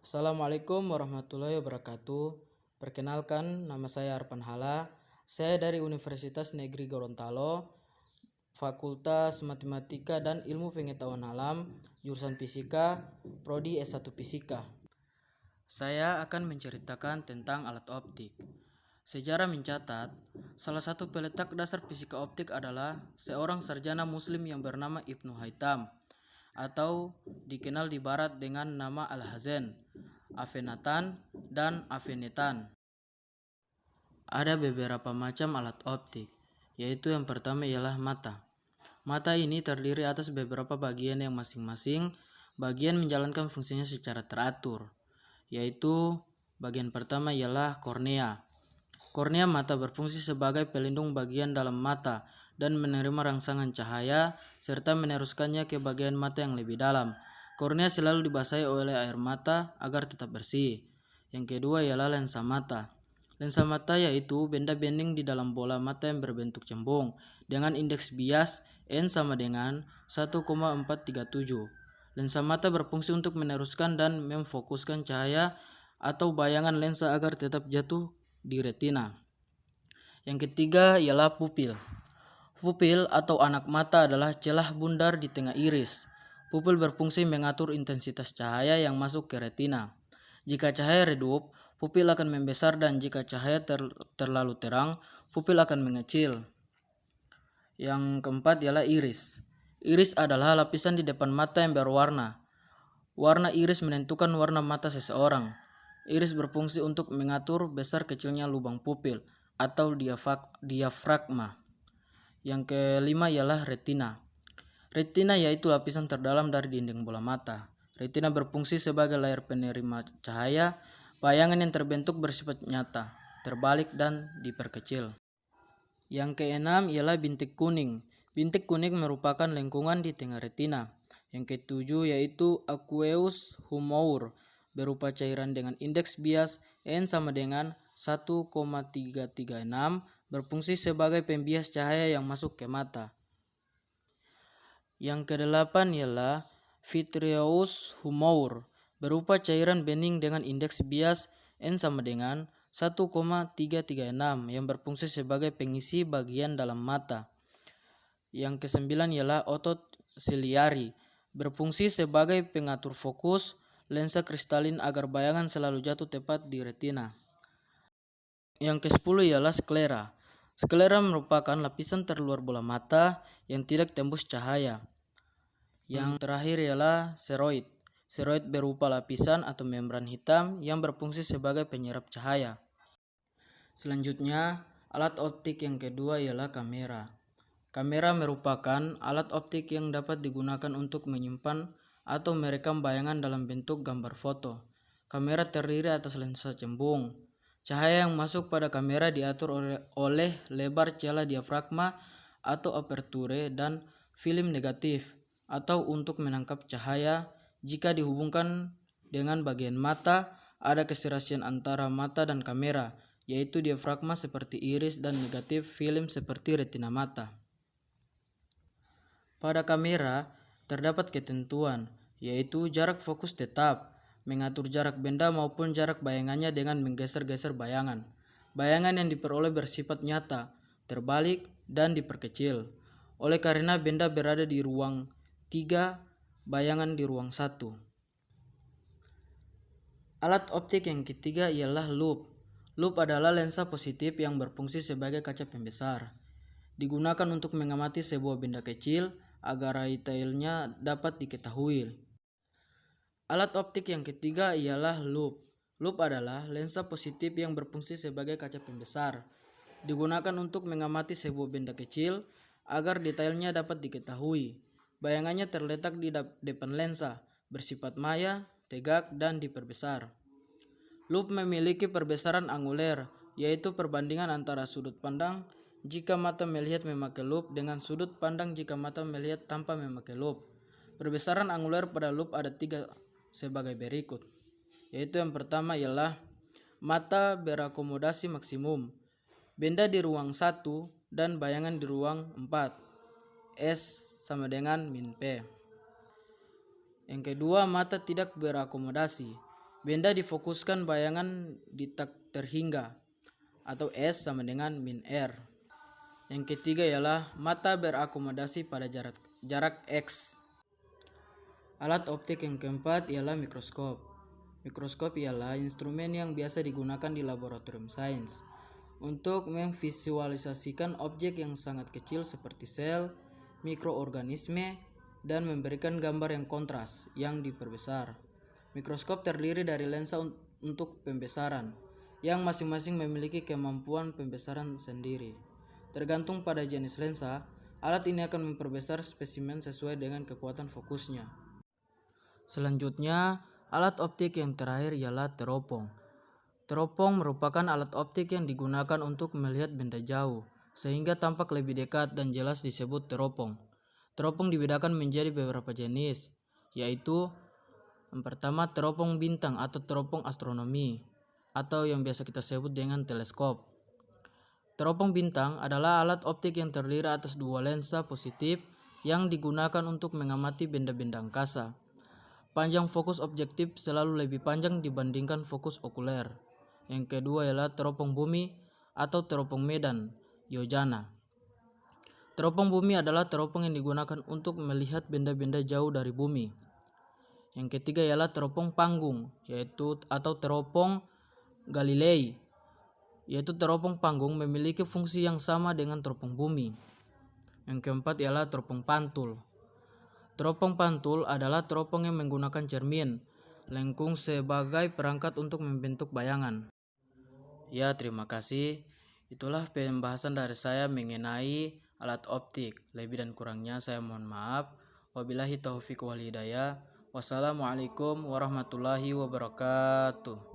Assalamualaikum warahmatullahi wabarakatuh. Perkenalkan, nama saya Arpan Hala. Saya dari Universitas Negeri Gorontalo, Fakultas Matematika dan Ilmu Pengetahuan Alam, jurusan Fisika, Prodi S1 Fisika. Saya akan menceritakan tentang alat optik. Sejarah mencatat, salah satu peletak dasar fisika optik adalah seorang sarjana muslim yang bernama Ibnu Haytham, atau dikenal di barat dengan nama Al-Hazen, Afenatan, dan Afenetan. Ada beberapa macam alat optik, yaitu yang pertama ialah mata. Mata ini terdiri atas beberapa bagian yang masing-masing bagian menjalankan fungsinya secara teratur, yaitu bagian pertama ialah kornea. Kornea mata berfungsi sebagai pelindung bagian dalam mata dan menerima rangsangan cahaya serta meneruskannya ke bagian mata yang lebih dalam. Kornea selalu dibasahi oleh air mata agar tetap bersih. Yang kedua ialah lensa mata. Lensa mata yaitu benda bending di dalam bola mata yang berbentuk cembung dengan indeks bias N sama dengan 1,437. Lensa mata berfungsi untuk meneruskan dan memfokuskan cahaya atau bayangan lensa agar tetap jatuh di retina. Yang ketiga ialah pupil. Pupil atau anak mata adalah celah bundar di tengah iris. Pupil berfungsi mengatur intensitas cahaya yang masuk ke retina. Jika cahaya redup, pupil akan membesar, dan jika cahaya terlalu terang, pupil akan mengecil. Yang keempat ialah iris. Iris adalah lapisan di depan mata yang berwarna. Warna iris menentukan warna mata seseorang. Iris berfungsi untuk mengatur besar kecilnya lubang pupil atau diafragma. Yang kelima ialah retina. Retina yaitu lapisan terdalam dari dinding bola mata. Retina berfungsi sebagai layar penerima cahaya. Bayangan yang terbentuk bersifat nyata, terbalik, dan diperkecil. Yang keenam ialah bintik kuning. Bintik kuning merupakan lengkungan di tengah retina. Yang ketujuh yaitu aqueous humor, berupa cairan dengan indeks bias N sama dengan 1,336, berfungsi sebagai pembias cahaya yang masuk ke mata. Yang kedelapan ialah vitreous humor, berupa cairan bening dengan indeks bias N sama dengan 1,336 yang berfungsi sebagai pengisi bagian dalam mata. Yang kesembilan ialah otot siliari, berfungsi sebagai pengatur fokus lensa kristalin agar bayangan selalu jatuh tepat di retina. Yang ke-10 ialah sklera. Sklera merupakan lapisan terluar bola mata yang tidak tembus cahaya. Yang terakhir ialah seroid. Seroid berupa lapisan atau membran hitam yang berfungsi sebagai penyerap cahaya. Selanjutnya, alat optik yang kedua ialah kamera. Kamera merupakan alat optik yang dapat digunakan untuk menyimpan atau merekam bayangan dalam bentuk gambar foto. Kamera terdiri atas lensa cembung. Cahaya yang masuk pada kamera diatur oleh lebar celah diafragma atau aperture dan film negatif, atau untuk menangkap cahaya. Jika dihubungkan dengan bagian mata, ada keserasian antara mata dan kamera, yaitu diafragma seperti iris dan negatif film seperti retina mata. Pada kamera terdapat ketentuan, yaitu jarak fokus tetap, mengatur jarak benda maupun jarak bayangannya dengan menggeser-geser bayangan. Bayangan yang diperoleh bersifat nyata, terbalik, dan diperkecil. Oleh karena benda berada di ruang 3, bayangan di ruang 1. Alat optik yang ketiga ialah loop. Loop adalah lensa positif yang berfungsi sebagai kaca pembesar. Digunakan untuk mengamati sebuah benda kecil agar detailnya dapat diketahui. Alat optik yang ketiga ialah loop. Loop adalah lensa positif yang berfungsi sebagai kaca pembesar. Digunakan untuk mengamati sebuah benda kecil agar detailnya dapat diketahui. Bayangannya terletak di depan lensa, bersifat maya, tegak, dan diperbesar. Loop memiliki perbesaran anguler, yaitu perbandingan antara sudut pandang jika mata melihat memakai loop dengan sudut pandang jika mata melihat tanpa memakai loop. Perbesaran anguler pada loop ada 3 sebagai berikut, yaitu yang pertama ialah mata berakomodasi maksimum, benda di ruang 1 dan bayangan di ruang 4, S sama dengan min P. Yang kedua, mata tidak berakomodasi, Benda difokuskan bayangan di tak terhingga atau S sama dengan min R. Yang ketiga ialah mata berakomodasi pada jarak X. Alat optik yang keempat ialah mikroskop. Mikroskop ialah instrumen yang biasa digunakan di laboratorium sains untuk memvisualisasikan objek yang sangat kecil seperti sel, mikroorganisme, dan memberikan gambar yang kontras yang diperbesar. Mikroskop terdiri dari lensa untuk pembesaran, yang masing-masing memiliki kemampuan pembesaran sendiri. Tergantung pada jenis lensa, alat ini akan memperbesar spesimen sesuai dengan kekuatan fokusnya. Selanjutnya, alat optik yang terakhir ialah teropong. Teropong merupakan alat optik yang digunakan untuk melihat benda jauh, sehingga tampak lebih dekat dan jelas disebut teropong. Teropong dibedakan menjadi beberapa jenis, yaitu yang pertama teropong bintang atau teropong astronomi, atau yang biasa kita sebut dengan teleskop. Teropong bintang adalah alat optik yang terdiri atas dua lensa positif yang digunakan untuk mengamati benda-benda angkasa. Panjang fokus objektif selalu lebih panjang dibandingkan fokus okuler. Yang kedua ialah teropong bumi atau teropong medan, Yojana. Teropong bumi adalah teropong yang digunakan untuk melihat benda-benda jauh dari bumi. Yang ketiga ialah teropong panggung, yaitu atau teropong Galilei, yaitu teropong panggung memiliki fungsi yang sama dengan teropong bumi. Yang keempat ialah teropong pantul. Teropong pantul adalah teropong yang menggunakan cermin, lengkung sebagai perangkat untuk membentuk bayangan. Ya, terima kasih. Itulah pembahasan dari saya mengenai alat optik. Lebih dan kurangnya saya mohon maaf. Wabillahi taufiq wal hidayah. Wassalamualaikum warahmatullahi wabarakatuh.